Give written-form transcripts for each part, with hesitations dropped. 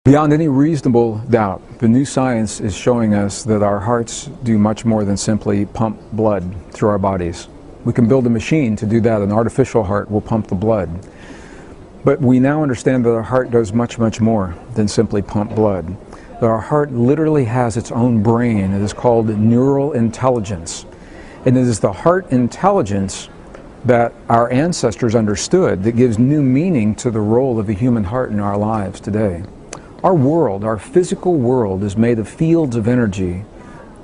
Beyond any reasonable doubt, the new science is showing us that our hearts do much more than simply pump blood through our bodies. We can build a machine to do that. An artificial heart will pump the blood. But we now understand that our heart does much, much more than simply pump blood. That our heart literally has its own brain. It is called neural intelligence. And it is the heart intelligence that our ancestors understood that gives new meaning to the role of the human heart in our lives today. Our world, our physical world, is made of fields of energy,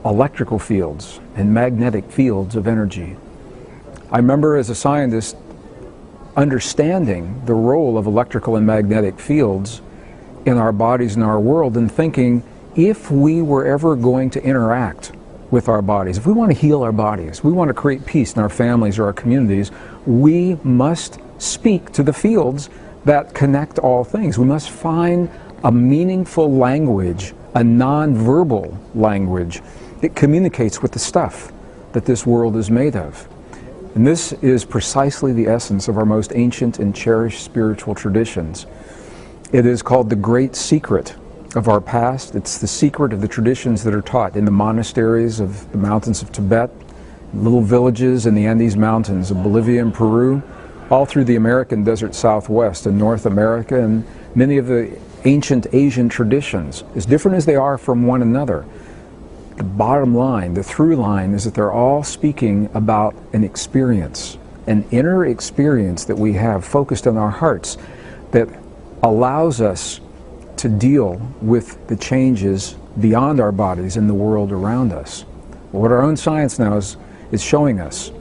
electrical fields and magnetic fields of energy. I remember as a scientist understanding the role of electrical and magnetic fields in our bodies and our world and thinking, if we were ever going to interact with our bodies, if we want to heal our bodies, we want to create peace in our families or our communities, we must speak to the fields that connect all things. We must find a meaningful language, a non-verbal language that communicates with the stuff that this world is made of. And this is precisely the essence of our most ancient and cherished spiritual traditions. It is called the great secret of our past. It's the secret of the traditions that are taught in the monasteries of the mountains of Tibet, little villages in the Andes Mountains of Bolivia and Peru, all through the American desert Southwest and North America, and many of the ancient Asian traditions, as different as they are from one another. The bottom line, the through line, is that they're all speaking about an experience, an inner experience that we have focused on our hearts that allows us to deal with the changes beyond our bodies in the world around us. What our own science now is showing us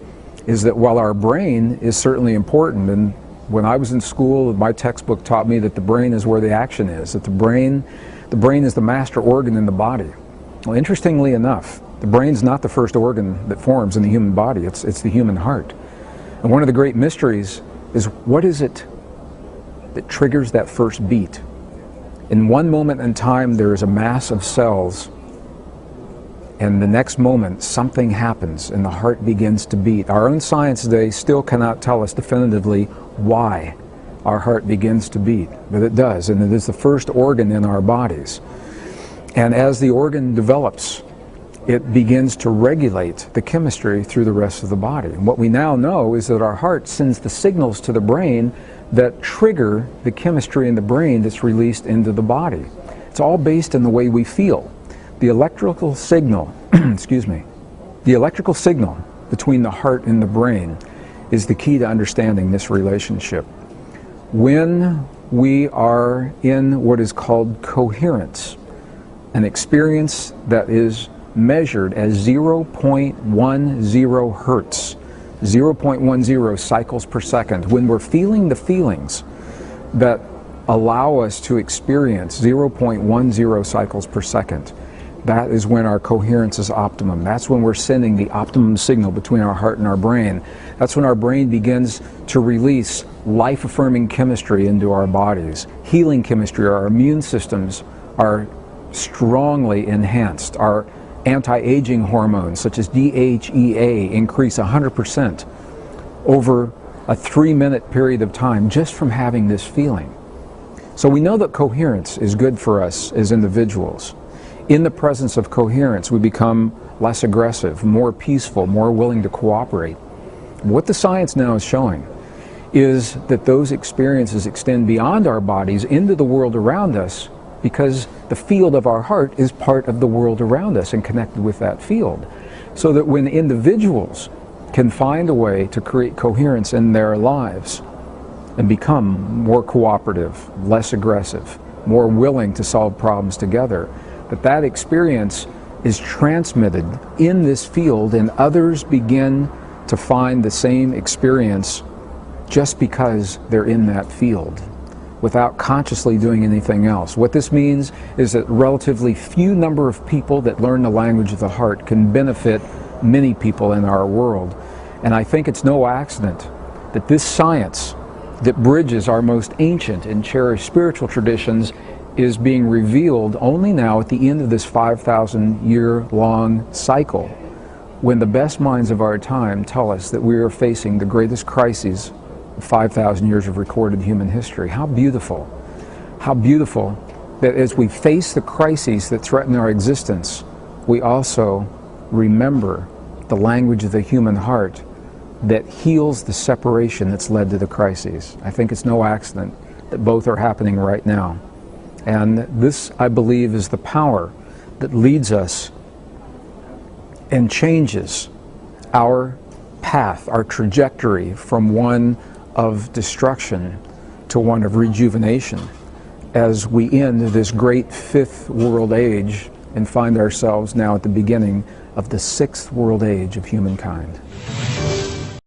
is that while our brain is certainly important, and when I was in school, my textbook taught me that the brain is where the action is, that the brain is the master organ in the body. Well, interestingly enough, the brain's not the first organ that forms in the human body, it's the human heart. And one of the great mysteries is, what is it that triggers that first beat? In one moment in time, there is a mass of cells, and the next moment something happens and the heart begins to beat. Our own science today still cannot tell us definitively why our heart begins to beat, but it does, and it is the first organ in our bodies. And as the organ develops, it begins to regulate the chemistry through the rest of the body. And what we now know is that our heart sends the signals to the brain that trigger the chemistry in the brain that's released into the body. It's all based on the way we feel. The electrical signal, the electrical signal between the heart and the brain is the key to understanding this relationship. When we are in what is called coherence, an experience that is measured as 0.10 hertz, 0.10 cycles per second, when we're feeling the feelings that allow us to experience 0.10 cycles per second, that is when our coherence is optimum. That's when we're sending the optimum signal between our heart and our brain. That's when our brain begins to release life-affirming chemistry into our bodies. Healing chemistry, our immune systems are strongly enhanced. Our anti-aging hormones, such as DHEA, increase 100% over a 3-minute period of time just from having this feeling. So we know that coherence is good for us as individuals. In the presence of coherence, we become less aggressive, more peaceful, more willing to cooperate. What the science now is showing is that those experiences extend beyond our bodies into the world around us, because the field of our heart is part of the world around us and connected with that field. So that when individuals can find a way to create coherence in their lives and become more cooperative, less aggressive, more willing to solve problems together, that experience is transmitted in this field, and others begin to find the same experience just because they're in that field, without consciously doing anything else. What this means is that relatively few number of people that learn the language of the heart can benefit many people in our world. And I think it's no accident that this science that bridges our most ancient and cherished spiritual traditions is being revealed only now at the end of this 5,000-year-long cycle, when the best minds of our time tell us that we are facing the greatest crises of 5,000 years of recorded human history. How beautiful that as we face the crises that threaten our existence, we also remember the language of the human heart that heals the separation that's led to the crises. I think it's no accident that both are happening right now. And this, I believe, is the power that leads us and changes our path, our trajectory from one of destruction to one of rejuvenation as we end this great fifth world age and find ourselves now at the beginning of the sixth world age of humankind.